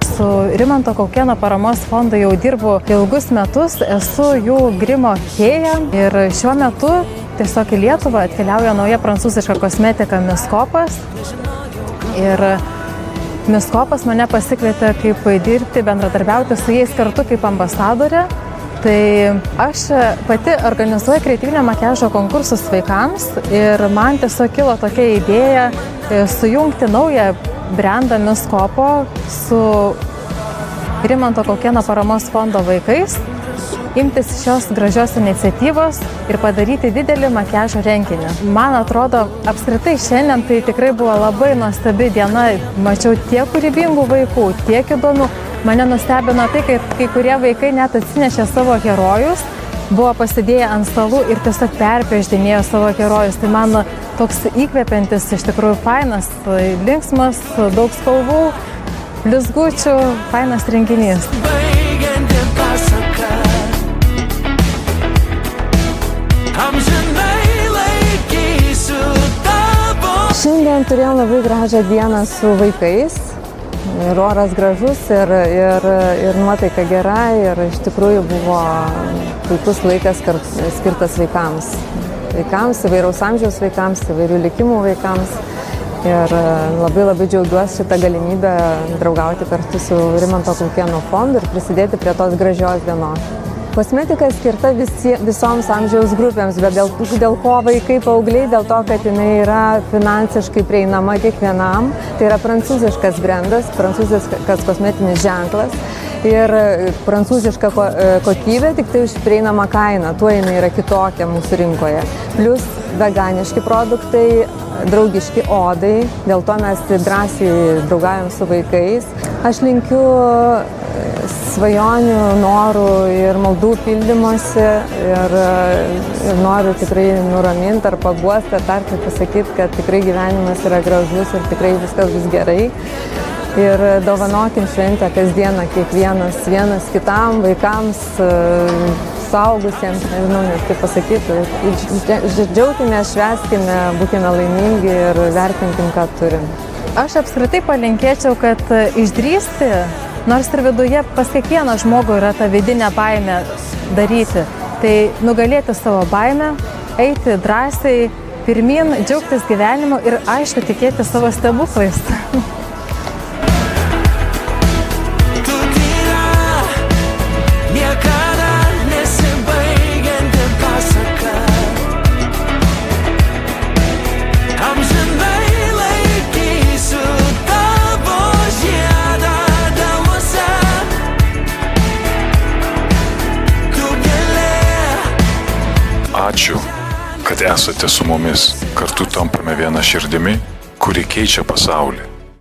Su Rimanto Kaukėno paramos fondu jau dirbu ilgus metus, esu jų grimo fėja ir šiuo metu tiesiog į Lietuvą atkeliauja nauja prancūziška kosmetika Miskopas. Ir Miskopas mane pasikvietė kaip dirbti, bendradarbiauti su jais kartu kaip ambasadorė. Tai aš pati organizuoju kreatyvinio makiažo konkursus vaikams ir man tiesiog kilo tokia idėja sujungti naują brendą Miskopo su Rimanto Kaukėno paramos fondo vaikais, imtis šios gražios iniciatyvos ir padaryti didelį makiažo renginį. Man atrodo, apskritai šiandien tai tikrai buvo labai nuostabi diena. Mačiau tiek kūrybingų vaikų, tiek įdomių. Mane nustebino tai, kad kai kurie vaikai net atsinešė savo herojus, buvo pasidėję ant stalų ir tiesiog perpieždinėjo savo herojus. Tai man toks įkvepiantis, iš tikrųjų fainas, linksmas, daug spalvų, blizgučių, fainas renginys. Šiandien turėjom labai gražią dieną su vaikais. Ir oras gražus, ir nuotaika gera, ir iš tikrųjų buvo puikus laikas skirtas vaikams. Vaikams, įvairaus amžiaus vaikams, įvairių likimų vaikams. Ir labai džiaugiuosi šitą galimybę draugauti kartu su Rimanto Kaukėno fondu ir prisidėti prie tos gražios dienos. Kosmetika skirta visoms amžiaus grupėms, bet dėl ko vaikai, paaugliai, dėl to, kad jinai yra finansiškai prieinama kiekvienam. Tai yra prancūziškas brendas, prancūziškas kosmetinis ženklas ir prancūziška kokybė, tik tai už prieinamą kainą. Tuo jinai yra kitokia mūsų rinkoje. Plus veganiški produktai, draugiški odai, dėl to mes drąsiai draugaujam su vaikais. Aš linkiu svajonių, norų ir maldų pildymosi ir noriu tikrai nuraminti ar paguosti, ar tarti pasakyti, kad tikrai gyvenimas yra gražus ir tikrai viskas bus gerai. Ir dovanokim šventę kasdieną vienas kitam, vaikams, suaugusiems, nežinau net kaip pasakyti. Džiaukime, švęskime, būkime laimingi ir vertinkim, ką turim. Aš apskritai palinkėčiau, kad išdrįsti, nors ir viduje pas kiekvieną žmogų yra ta vidinė baimė daryti, tai nugalėti savo baimę, eiti drąsiai pirmyn, džiaugtis gyvenimu ir aišku tikėti savo stebuklais. Ačiū, kad esate su mumis. Kartu tampame viena širdimi, kuri keičia pasaulį.